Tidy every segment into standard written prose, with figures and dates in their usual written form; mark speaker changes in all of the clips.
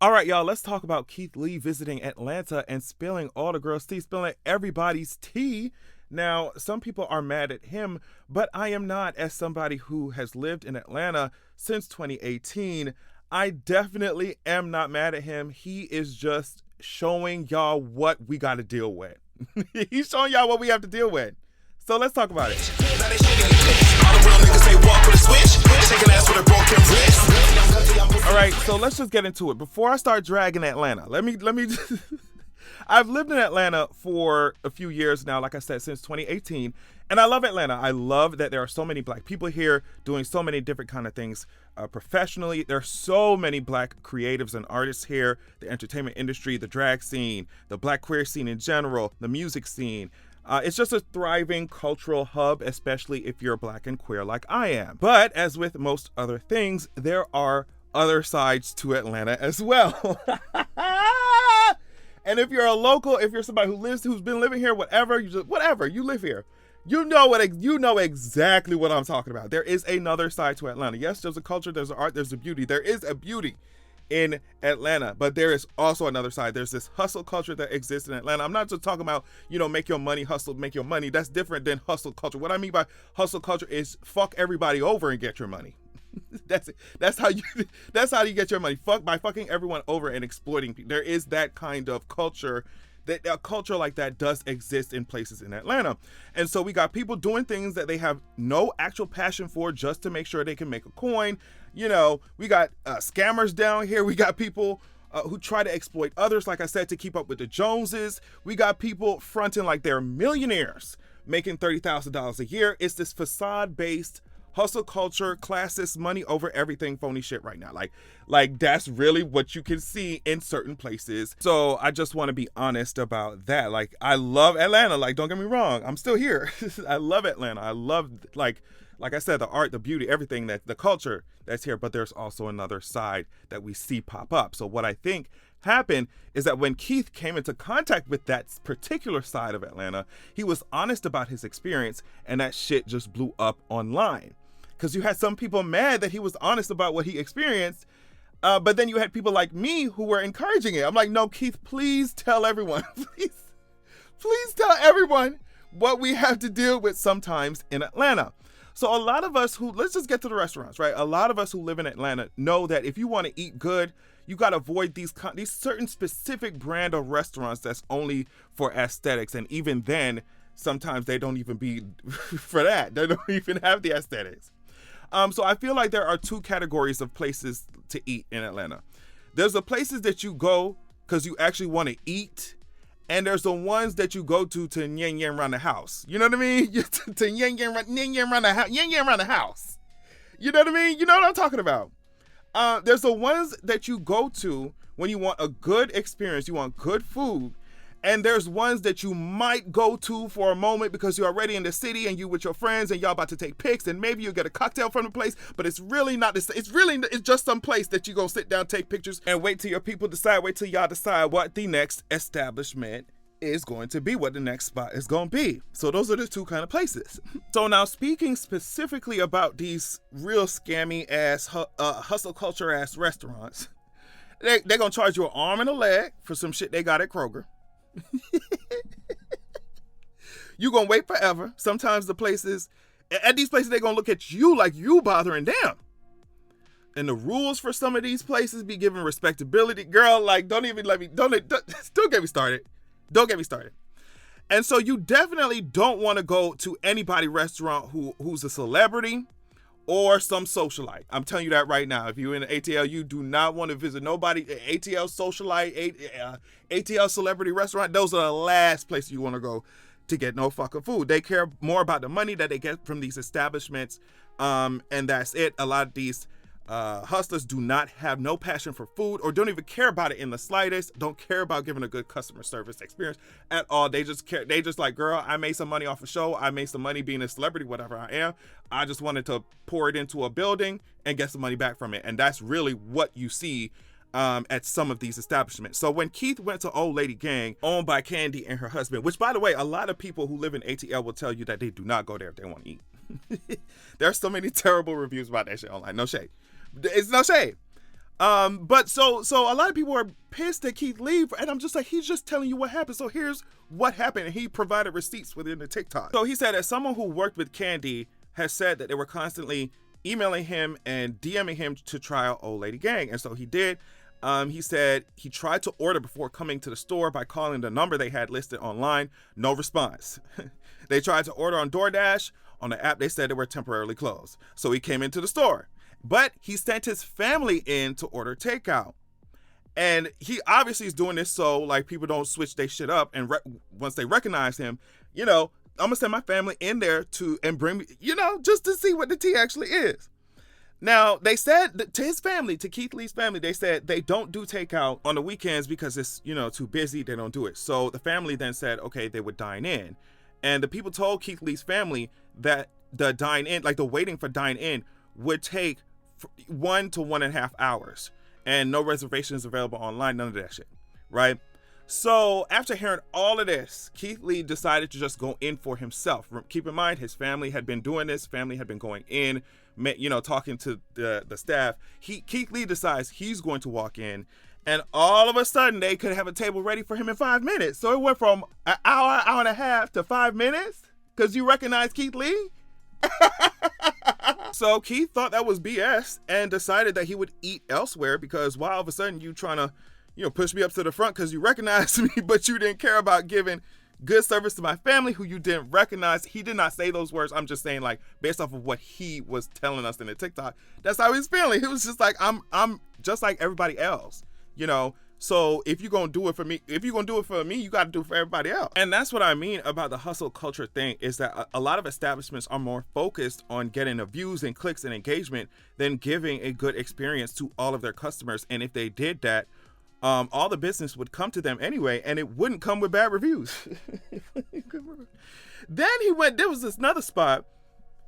Speaker 1: All right, y'all, let's talk about Keith Lee visiting Atlanta and spilling all the girls' tea, spilling everybody's tea. Now, some people are mad at him, but I am not. As somebody who has lived in Atlanta since 2018, I definitely am not mad at him. He is just showing y'all what we got to deal with. He's showing y'all what we have to deal with. So let's talk about it. All right, so let's just get into it. Before I start dragging Atlanta, let me I've lived in Atlanta for a few years now, like I said, since 2018, and I love Atlanta. I love that there are so many black people here doing so many different kind of things professionally. There are so many black creatives and artists here, the entertainment industry, the drag scene, the black queer scene in general, the music scene. It's just a thriving cultural hub, especially if you're black and queer like I am. But as with most other things, there are other sides to Atlanta as well. And if you're a local, if you're somebody who's been living here, whatever, you live here. You know exactly what I'm talking about. There is another side to Atlanta. Yes, there's a culture, there's an art, there's a beauty. There is a beauty in Atlanta, but there is also another side. There's this hustle culture that exists in Atlanta. I'm not just talking about, make your money, hustle, make your money. That's different than hustle culture. What I mean by hustle culture is fuck everybody over and get your money. That's it. That's how you get your money. By fucking everyone over and exploiting people. There is that kind of culture. That a culture like that does exist in places in Atlanta. And so we got people doing things that they have no actual passion for just to make sure they can make a coin. We got scammers down here. We got people who try to exploit others, like I said, to keep up with the Joneses. We got people fronting like they're millionaires, making $30,000 a year. It's this facade-based hustle culture, classist, money over everything, phony shit right now. Like that's really what you can see in certain places. So I just want to be honest about that. Like, I love Atlanta. Like, don't get me wrong. I'm still here. I love Atlanta. I love, like I said, the art, the beauty, everything, that the culture that's here. But there's also another side that we see pop up. So what I think happened is that when Keith came into contact with that particular side of Atlanta, he was honest about his experience, and that shit just blew up online. Because you had some people mad that he was honest about what he experienced, but then you had people like me who were encouraging it. I'm like, no, Keith, please tell everyone, please tell everyone what we have to deal with sometimes in Atlanta. So a lot of us let's just get to the restaurants, right? A lot of us who live in Atlanta know that if you want to eat good, you got to avoid these certain specific brand of restaurants that's only for aesthetics. And even then, sometimes they don't even be for that. They don't even have the aesthetics. So I feel like there are two categories of places to eat in Atlanta. There's the places that you go because you actually want to eat, and there's the ones that you go to yen around the house. You know what I mean? To yen around the house. You know what I mean? You know what I'm talking about. There's the ones that you go to when you want a good experience, you want good food. And there's ones that you might go to for a moment because you're already in the city and you with your friends and y'all about to take pics, and maybe you get a cocktail from the place, but it's really not this. It's just some place that you gonna sit down, take pictures, and wait till your people decide. Wait till y'all decide what the next establishment is going to be, what the next spot is going to be. So those are the two kind of places. So now, speaking specifically about these real scammy ass hustle culture ass restaurants, they're gonna charge you an arm and a leg for some shit they got at Kroger. You gonna wait forever. Sometimes at these places, they're gonna look at you like you bothering them. And the rules for some of these places be given respectability. Girl, like, don't get me started. Don't get me started. And so you definitely don't want to go to anybody restaurant who's a celebrity or some socialite. I'm telling you that right now. If you're in the ATL, you do not want to visit nobody. ATL socialite, ATL celebrity restaurant. Those are the last places you want to go to get no fucking food. They care more about the money that they get from these establishments. And that's it. A lot of these hustlers do not have no passion for food or don't even care about it in the slightest. Don't care about giving a good customer service experience at all. They just care. They just like, girl, I made some money off a show. I made some money being a celebrity, whatever I am. I just wanted to pour it into a building and get some money back from it. And that's really what you see at some of these establishments. So when Keith went to Old Lady Gang, owned by Candy and her husband, which, by the way, a lot of people who live in ATL will tell you that they do not go there if they want to eat. There are so many terrible reviews about that shit online. No shade. It's no shade. But so a lot of people are pissed at Keith Lee, and I'm just like, he's just telling you what happened. So here's what happened, and he provided receipts within the TikTok. So he said that someone who worked with Candy has said that they were constantly emailing him and DMing him to try out Old Lady Gang, and so he did. He said he tried to order before coming to the store by calling the number they had listed online. No response. They tried to order on DoorDash. On the app, they said they were temporarily closed. So he came into the store. But he sent his family in to order takeout. And he obviously is doing this so like people don't switch their shit up. And once they recognize him, you know, I'm going to send my family in there and bring me, you know, just to see what the tea actually is. Now, they said to his family, to Keith Lee's family, they said they don't do takeout on the weekends because it's, you know, too busy. They don't do it. So the family then said, okay, they would dine in. And the people told Keith Lee's family that the dine in, like the waiting for dine in, would take 1 to 1.5 hours. And no reservations available online, none of that shit, right? So after hearing all of this, Keith Lee decided to just go in for himself. Keep in mind, his family had been doing this. Family had been going in, you know, talking to the staff. Keith Lee decides he's going to walk in, and all of a sudden they could have a table ready for him in 5 minutes. So it went from an hour and a half to 5 minutes because you recognize Keith Lee. So Keith thought that was BS and decided that he would eat elsewhere because why all of a sudden you trying to, you know, push me up to the front because you recognize me, but you didn't care about giving good service to my family who you didn't recognize. He did not say those words. I'm just saying, like, based off of what he was telling us in the TikTok, that's how he's feeling. He was just like, I'm just like everybody else, you know. So if you're gonna do it for me, you got to do it for everybody else. And that's what I mean about the hustle culture thing, is that a lot of establishments are more focused on getting the views and clicks and engagement than giving a good experience to all of their customers. And if they did that, all the business would come to them anyway, and it wouldn't come with bad reviews. Then there was this another spot.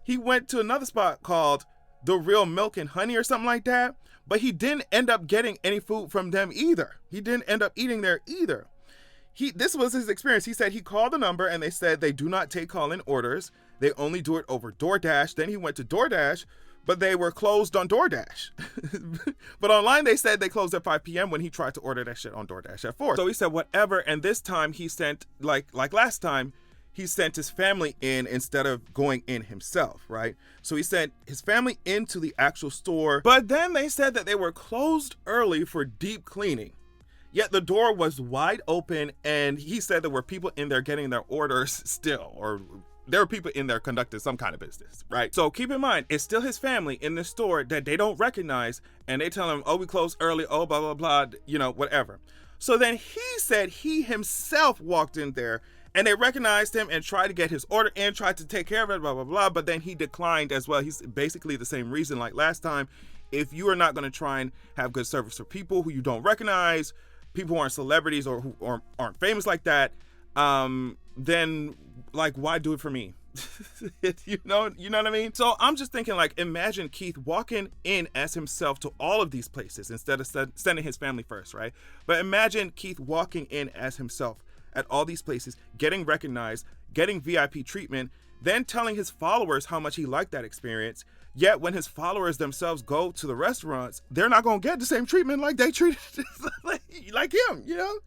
Speaker 1: He went to another spot called The Real Milk and Honey or something like that, but he didn't end up getting any food from them either. He didn't end up eating there either. This was his experience. He said he called the number and they said they do not take call-in orders. They only do it over DoorDash. Then he went to DoorDash, but they were closed on DoorDash. But online, they said they closed at 5 p.m. when he tried to order that shit on DoorDash at 4. So he said whatever, and this time he sent, like last time, he sent his family in instead of going in himself, right? So he sent his family into the actual store, but then they said that they were closed early for deep cleaning. Yet the door was wide open, and he said there were people in there getting their orders still, or there were people in there conducting some kind of business, right? So keep in mind, it's still his family in the store that they don't recognize, and they tell him, oh, we closed early, oh, blah, blah, blah, you know, whatever. So then he said he himself walked in there, and they recognized him and tried to get his order in, tried to take care of it, blah, blah, blah, but then he declined as well. He's basically the same reason like last time. If you are not going to try and have good service for people who you don't recognize, people who aren't celebrities or who aren't famous like that, then like, why do it for me? you know what I mean? So I'm just thinking, like, imagine Keith walking in as himself to all of these places instead of sending his family first, right? But imagine Keith walking in as himself at all these places, getting recognized, getting VIP treatment, then telling his followers how much he liked that experience. Yet when his followers themselves go to the restaurants, they're not going to get the same treatment like they treated like him, you know?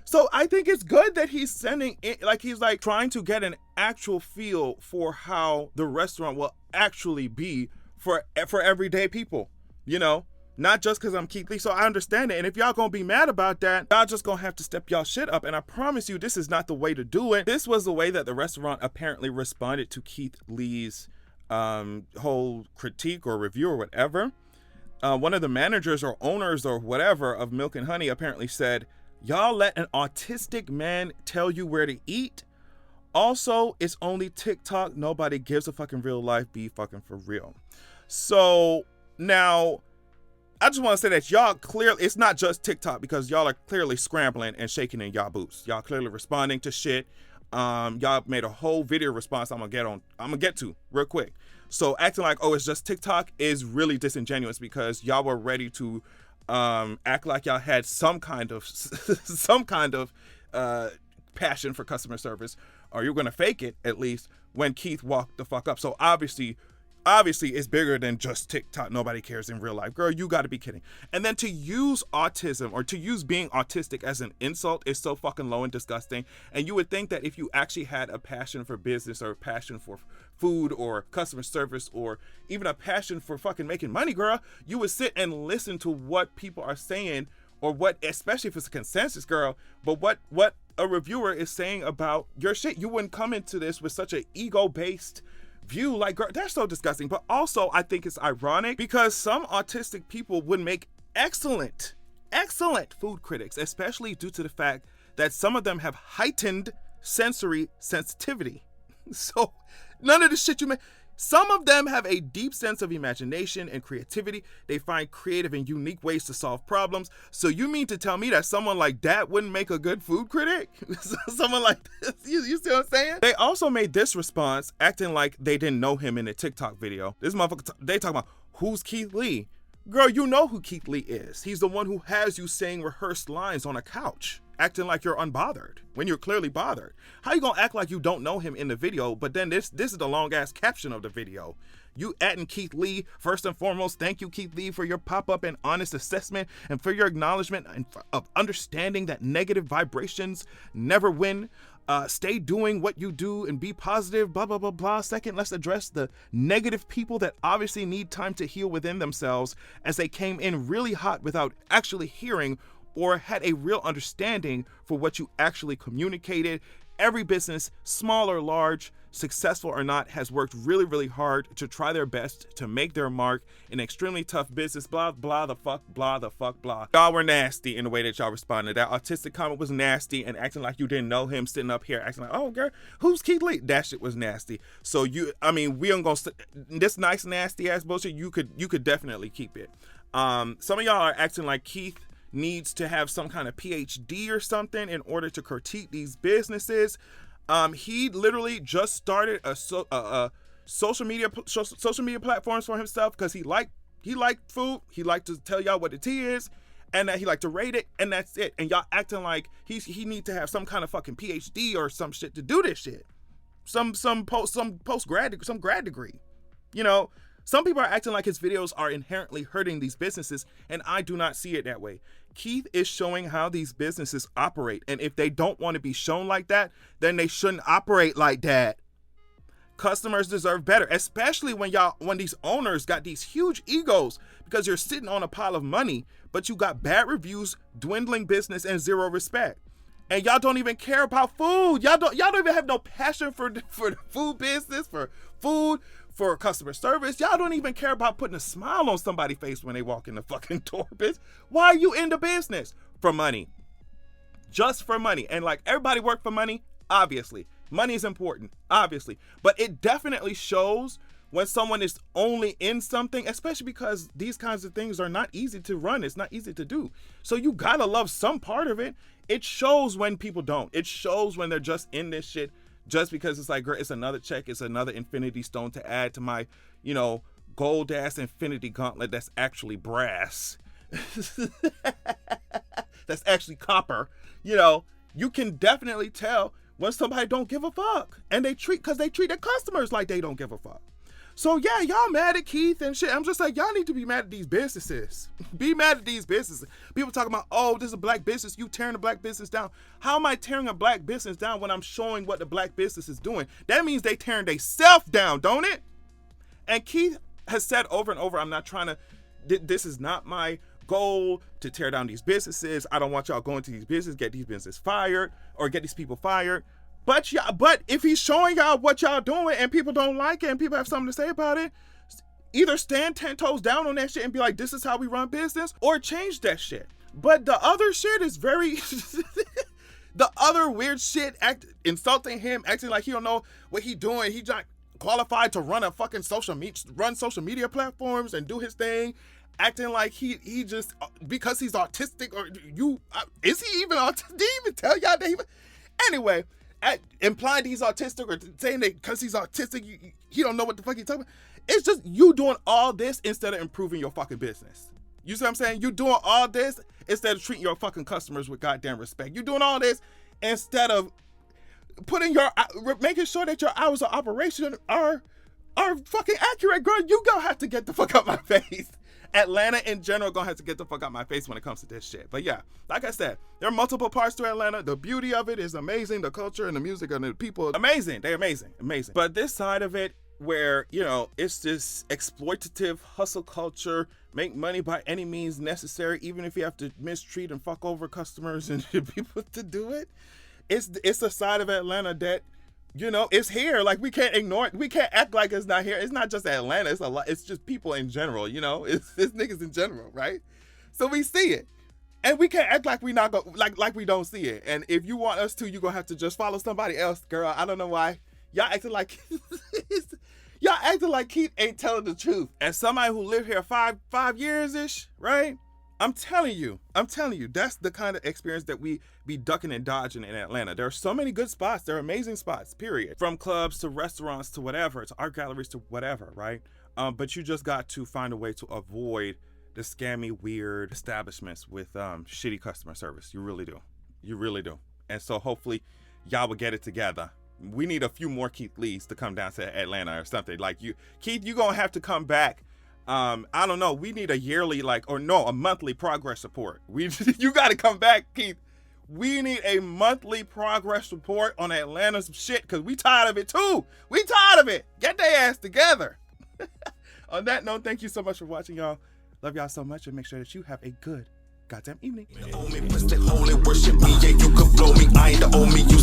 Speaker 1: So I think it's good that he's sending it, like he's like trying to get an actual feel for how the restaurant will actually be for everyday people, you know? Not just because I'm Keith Lee. So I understand it. And if y'all gonna be mad about that, y'all just gonna have to step y'all shit up. And I promise you, this is not the way to do it. This was the way that the restaurant apparently responded to Keith Lee's whole critique or review or whatever. One of the managers or owners or whatever of Milk and Honey apparently said, y'all let an autistic man tell you where to eat? Also, it's only TikTok. Nobody gives a fucking real life. Be fucking for real. So now, I just want to say that y'all clearly, it's not just TikTok, because y'all are clearly scrambling and shaking in y'all boots. Y'all clearly responding to shit. Y'all made a whole video response I'm gonna get to real quick. So acting like, oh, it's just TikTok is really disingenuous, because y'all were ready to act like y'all had some kind of passion for customer service, or you're gonna fake it at least when Keith walked the fuck up. So obviously Obviously, it's bigger than just TikTok. Nobody cares in real life. Girl, you got to be kidding. And then to use autism or to use being autistic as an insult is so fucking low and disgusting. And you would think that if you actually had a passion for business or a passion for food or customer service or even a passion for fucking making money, girl, you would sit and listen to what people are saying, or what, especially if it's a consensus, girl, but what a reviewer is saying about your shit. You wouldn't come into this with such an ego-based view. Like, girl, that's so disgusting. But also, I think it's ironic because some autistic people would make excellent food critics, especially due to the fact that some of them have heightened sensory sensitivity. So none of the shit you make. Some of them have a deep sense of imagination and creativity. They find creative and unique ways to solve problems. So you mean to tell me that someone like that wouldn't make a good food critic? Someone like this, you see what I'm saying? They also made this response acting like they didn't know him in a TikTok video. This motherfucker, they talking about, who's Keith Lee? Girl, you know who Keith Lee is. He's the one who has you saying rehearsed lines on a couch, acting like you're unbothered when you're clearly bothered. How you gonna act like you don't know him in the video, but then this is the long ass caption of the video. You adding Keith Lee. First and foremost, thank you, Keith Lee, for your pop-up and honest assessment and for your acknowledgement of understanding that negative vibrations never win. Stay doing what you do and be positive, blah, blah, blah, blah. Second, let's address the negative people that obviously need time to heal within themselves, as they came in really hot without actually hearing or had a real understanding for what you actually communicated. Every business, small or large, successful or not, has worked really, really hard to try their best to make their mark in extremely tough business, blah, blah, the fuck, blah, the fuck, blah. Y'all were nasty in the way that y'all responded. That autistic comment was nasty, and acting like you didn't know him, sitting up here acting like, oh, girl, who's Keith Lee? That shit was nasty. So we ain't gonna, this nice, nasty ass bullshit, you could definitely keep it. Some of y'all are acting like Keith needs to have some kind of PhD or something in order to critique these businesses. He literally just started a social media platforms for himself because he liked food. He liked to tell y'all what the tea is, and that he liked to rate it, and that's it. And y'all acting like he need to have some kind of fucking PhD or some shit to do this shit. Some grad degree. You know, some people are acting like his videos are inherently hurting these businesses, and I do not see it that way. Keith is showing how these businesses operate, and if they don't want to be shown like that, then they shouldn't operate like that. Customers deserve better, especially when these owners got these huge egos because you're sitting on a pile of money, but you got bad reviews, dwindling business, and zero respect. And y'all don't even care about food. Y'all don't even have no passion for the food business, for food, for customer service. Y'all don't even care about putting a smile on somebody's face when they walk in the fucking door, bitch. Why are you in the business? For money. Just for money. And like, everybody work for money, obviously. Money is important, obviously. But it definitely shows when someone is only in something, especially because these kinds of things are not easy to run. It's not easy to do. So you gotta love some part of it. It shows when people don't. It shows when they're just in this shit just because it's like, girl, it's another check, it's another infinity stone to add to my, gold ass infinity gauntlet that's actually brass. That's actually copper. You can definitely tell when somebody don't give a fuck, and they treat their customers like they don't give a fuck. So yeah, y'all mad at Keith and shit. I'm just like, y'all need to be mad at these businesses. Be mad at these businesses. People talking about, oh, this is a black business, you tearing a black business down. How am I tearing a black business down when I'm showing what the black business is doing? That means they tearing they self down, don't it? And Keith has said over and over, I'm not trying to, this is not my goal to tear down these businesses. I don't want y'all going to these businesses, get these businesses fired or get these people fired. But if he's showing y'all what y'all doing and people don't like it and people have something to say about it, either stand 10 toes down on that shit and be like, this is how we run business, or change that shit. But the other shit is very, the other weird shit, insulting him, acting like he don't know what he doing. He's not qualified to run a fucking social media platforms and do his thing. Acting like he just, because he's autistic, or is he even autistic? Did he even tell y'all that anyway, implying he's autistic or saying that because he's autistic, he don't know what the fuck he's talking about. It's just you doing all this instead of improving your fucking business. You see what I'm saying? You doing all this instead of treating your fucking customers with goddamn respect. You doing all this instead of making sure that your hours of operation are are fucking accurate, girl, you gonna have to get the fuck out my face. Atlanta in general gonna have to get the fuck out my face when it comes to this shit. But yeah, like I said, there are multiple parts to Atlanta. The beauty of it is amazing. The culture and the music and the people, amazing. They're amazing. But this side of it, where, you know, it's this exploitative hustle culture, make money by any means necessary, even if you have to mistreat and fuck over customers and people to do it. It's a side of Atlanta that, you know, it's here. Like, we can't ignore it. We can't act like it's not here. It's not just Atlanta. It's a lot. It's just people in general, you know. It's niggas in general, right? So we see it. And we can't act like we not go like we don't see it. And if you want us to, you're gonna have to just follow somebody else, girl. I don't know why. Y'all acting like Keith ain't telling the truth. As somebody who lived here five years-ish, right? I'm telling you, that's the kind of experience that we be ducking and dodging in Atlanta. There are so many good spots. There are amazing spots, period. From clubs to restaurants to whatever, to art galleries to whatever, right? But you just got to find a way to avoid the scammy, weird establishments with shitty customer service. You really do. You really do. And so hopefully y'all will get it together. We need a few more Keith Lees to come down to Atlanta or something. Like, you, Keith, you're gonna have to come back. I don't know. We need a yearly, a monthly progress report. You got to come back, Keith. We need a monthly progress report on Atlanta's shit, because we tired of it too. We tired of it. Get their ass together. On that note, thank you so much for watching, y'all. Love y'all so much, and make sure that you have a good goddamn evening. Worship me, yeah, you can blow me. I ain't the only you.